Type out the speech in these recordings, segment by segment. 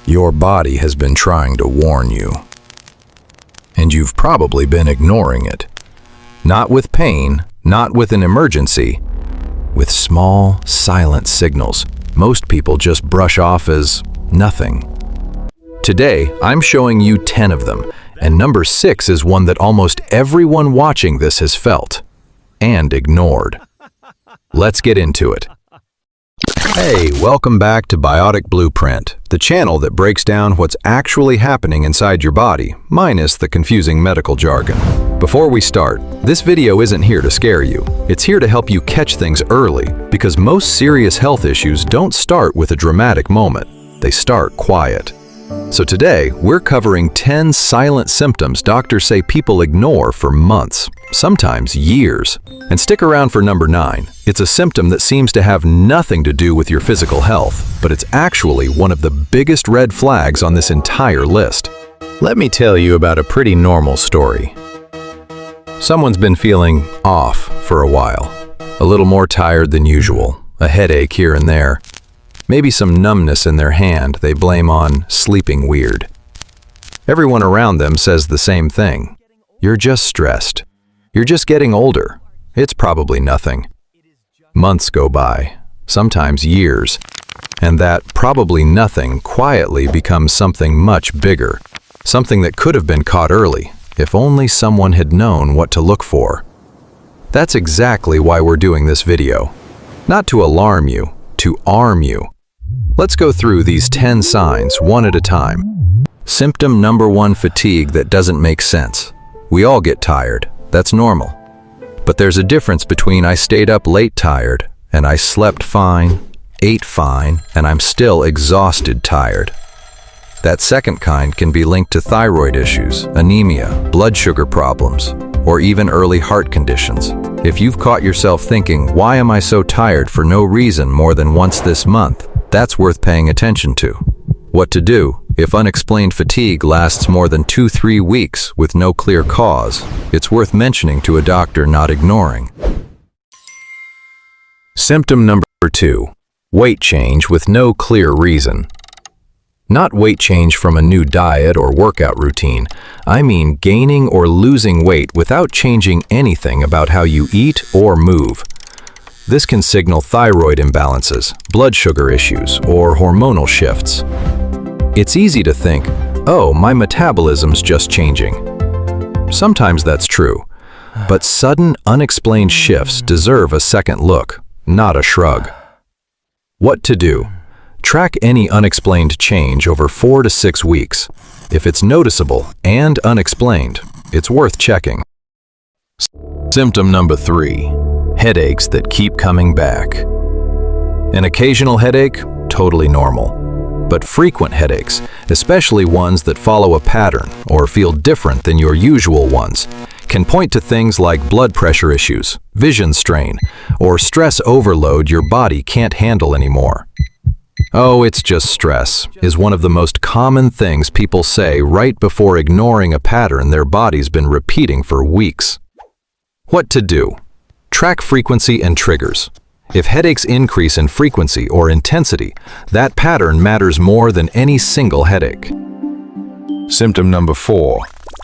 Your body has been trying to warn you. And you've probably been ignoring it. Not with pain, not with an emergency. With small, silent signals most people just brush off as nothing. Today, I'm showing you 10 of them, and number 6 is one that almost everyone watching this has felt and ignored. Let's get into it. Hey, welcome back to Biotic Blueprint, the channel that breaks down what's actually happening inside your body, minus the confusing medical jargon. Before we start, this video isn't here to scare you. It's here to help you catch things early, because most serious health issues don't start with a dramatic moment. They start quiet. So today, we're covering 10 silent symptoms doctors say people ignore for months, sometimes years. And stick around for number 9. It's a symptom that seems to have nothing to do with your physical health, but it's actually one of the biggest red flags on this entire list. Let me tell you about a pretty normal story. Someone's been feeling off for a while, a little more tired than usual, a headache here and there. Maybe some numbness in their hand they blame on sleeping weird. Everyone around them says the same thing. You're just stressed. You're just getting older. It's probably nothing. Months go by, sometimes years, and that probably nothing quietly becomes something much bigger, something that could have been caught early, if only someone had known what to look for. That's exactly why we're doing this video. Not to alarm you, to arm you. Let's go through these 10 signs one at a time. Symptom number 1, fatigue that doesn't make sense. We all get tired. That's normal. But there's a difference between I stayed up late tired and I slept fine, ate fine, and I'm still exhausted tired. That second kind can be linked to thyroid issues, anemia, blood sugar problems, or even early heart conditions. If you've caught yourself thinking, why am I so tired for no reason more than once this month? That's worth paying attention to. What to do if unexplained fatigue lasts more than 2-3 weeks with no clear cause? It's worth mentioning to a doctor, not ignoring. Symptom number 2, weight change with no clear reason. Not weight change from a new diet or workout routine. I mean gaining or losing weight without changing anything about how you eat or move. This can signal thyroid imbalances, blood sugar issues, or hormonal shifts. It's easy to think, oh, my metabolism's just changing. Sometimes that's true, but sudden, unexplained shifts deserve a second look, not a shrug. What to do? Track any unexplained change over 4 to 6 weeks. If it's noticeable and unexplained, it's worth checking. Symptom number 3, headaches that keep coming back. An occasional headache, totally normal. But frequent headaches, especially ones that follow a pattern or feel different than your usual ones, can point to things like blood pressure issues, vision strain, or stress overload your body can't handle anymore. Oh, it's just stress is one of the most common things people say right before ignoring a pattern their body's been repeating for weeks. What to do? Track frequency and triggers. If headaches increase in frequency or intensity, that pattern matters more than any single headache. Symptom number 4,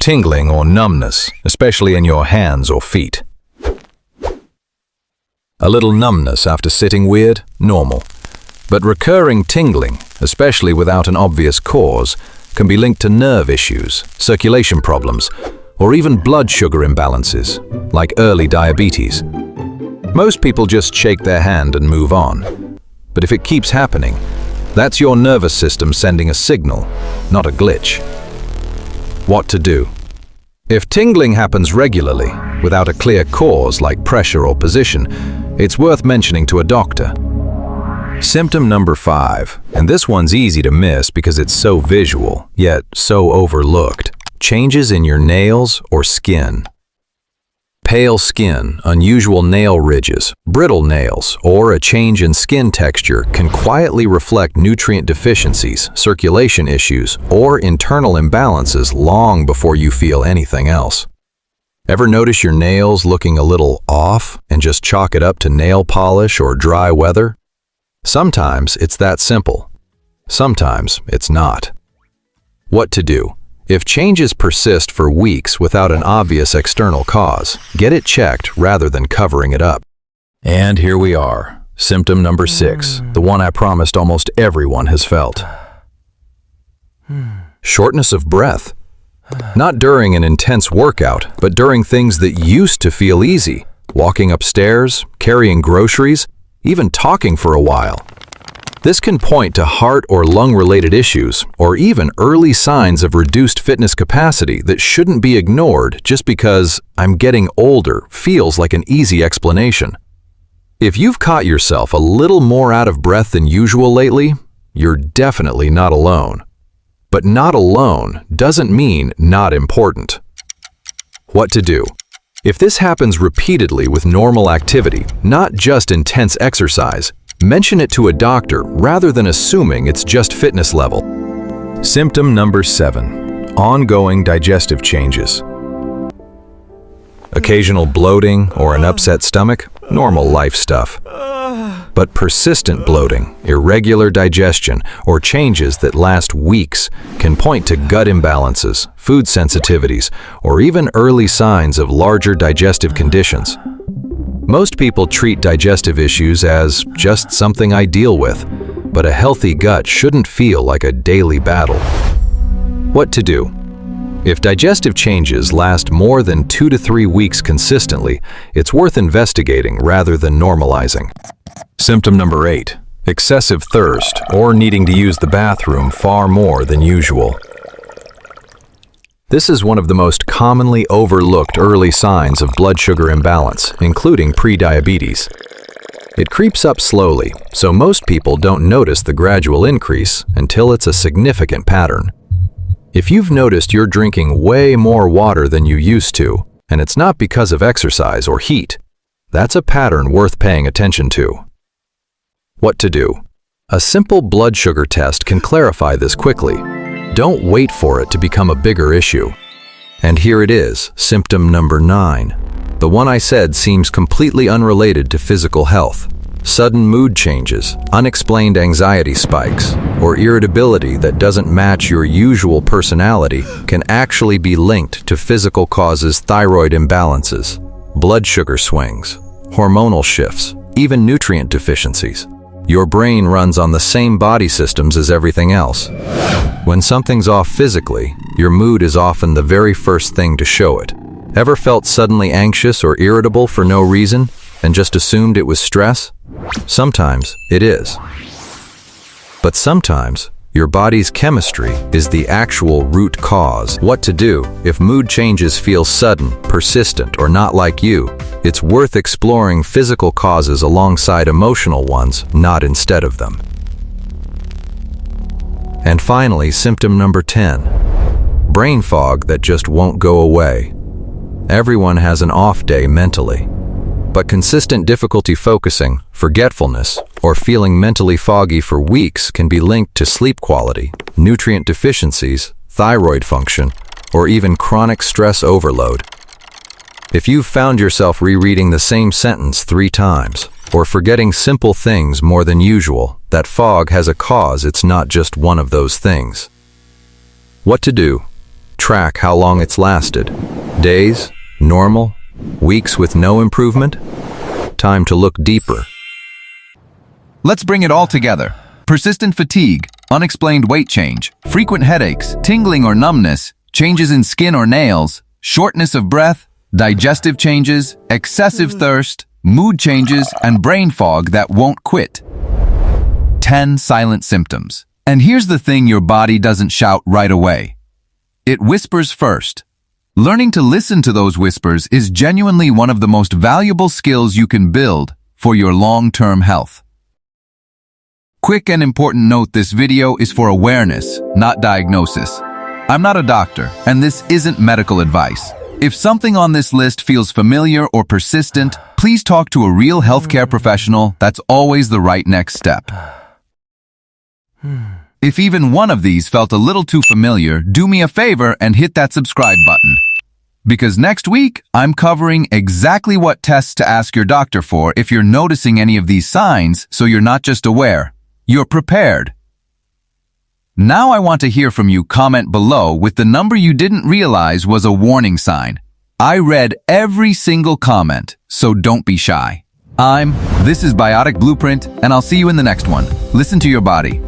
tingling or numbness, especially in your hands or feet. A little numbness after sitting weird, normal. But recurring tingling, especially without an obvious cause, can be linked to nerve issues, circulation problems, or even blood sugar imbalances, like early diabetes. Most people just shake their hand and move on. But if it keeps happening, that's your nervous system sending a signal, not a glitch. What to do? If tingling happens regularly, without a clear cause like pressure or position, it's worth mentioning to a doctor. Symptom number 5, and this one's easy to miss because it's so visual, yet so overlooked. Changes in your nails or skin. Pale skin, unusual nail ridges, brittle nails, or a change in skin texture can quietly reflect nutrient deficiencies, circulation issues, or internal imbalances long before you feel anything else. Ever notice your nails looking a little off and just chalk it up to nail polish or dry weather? Sometimes it's that simple. Sometimes it's not. What to do? If changes persist for weeks without an obvious external cause, get it checked rather than covering it up. And here we are, symptom number 6, the one I promised almost everyone has felt. Shortness of breath. Not during an intense workout, but during things that used to feel easy. Walking upstairs, carrying groceries, even talking for a while. This can point to heart or lung-related issues, or even early signs of reduced fitness capacity that shouldn't be ignored just because "I'm getting older" feels like an easy explanation. If you've caught yourself a little more out of breath than usual lately, you're definitely not alone. But not alone doesn't mean not important. What to do? If this happens repeatedly with normal activity, not just intense exercise, mention it to a doctor rather than assuming it's just fitness level. Symptom number 7, ongoing digestive changes. Occasional bloating or an upset stomach, normal life stuff. But persistent bloating, irregular digestion, or changes that last weeks can point to gut imbalances, food sensitivities, or even early signs of larger digestive conditions. Most people treat digestive issues as just something I deal with, but a healthy gut shouldn't feel like a daily battle. What to do? If digestive changes last more than 2 to 3 weeks consistently, it's worth investigating rather than normalizing. Symptom number 8, excessive thirst or needing to use the bathroom far more than usual. This is one of the most commonly overlooked early signs of blood sugar imbalance, including prediabetes. It creeps up slowly, so most people don't notice the gradual increase until it's a significant pattern. If you've noticed you're drinking way more water than you used to, and it's not because of exercise or heat, that's a pattern worth paying attention to. What to do? A simple blood sugar test can clarify this quickly. Don't wait for it to become a bigger issue. And here it is, symptom number 9. The one I said seems completely unrelated to physical health. Sudden mood changes, unexplained anxiety spikes, or irritability that doesn't match your usual personality can actually be linked to physical causes: thyroid imbalances, blood sugar swings, hormonal shifts, even nutrient deficiencies. Your brain runs on the same body systems as everything else. When something's off physically, your mood is often the very first thing to show it. Ever felt suddenly anxious or irritable for no reason and just assumed it was stress? Sometimes it is. But sometimes your body's chemistry is the actual root cause. What to do if mood changes feel sudden, persistent, or not like you? It's worth exploring physical causes alongside emotional ones, not instead of them. And finally, symptom number 10. Brain fog that just won't go away. Everyone has an off day mentally. But consistent difficulty focusing, forgetfulness, or feeling mentally foggy for weeks can be linked to sleep quality, nutrient deficiencies, thyroid function, or even chronic stress overload. If you've found yourself rereading the same sentence 3 times, or forgetting simple things more than usual, that fog has a cause. It's not just one of those things. What to do? Track how long it's lasted. Days? Normal? Weeks with no improvement? Time to look deeper. Let's bring it all together. Persistent fatigue, unexplained weight change, frequent headaches, tingling or numbness, changes in skin or nails, shortness of breath, digestive changes, excessive thirst, mood changes, and brain fog that won't quit. 10 silent symptoms. And here's the thing your body doesn't shout right away. It whispers first. Learning to listen to those whispers is genuinely one of the most valuable skills you can build for your long-term health. Quick and important note: this video is for awareness, not diagnosis. I'm not a doctor, and this isn't medical advice. If something on this list feels familiar or persistent, please talk to a real healthcare professional. That's always the right next step. If even one of these felt a little too familiar, do me a favor and hit that subscribe button. Because next week, I'm covering exactly what tests to ask your doctor for if you're noticing any of these signs, so you're not just aware, you're prepared. Now I want to hear from you. Comment below with the number you didn't realize was a warning sign. I read every single comment, so don't be shy. This is Biotic Blueprint, and I'll see you in the next one. Listen to your body.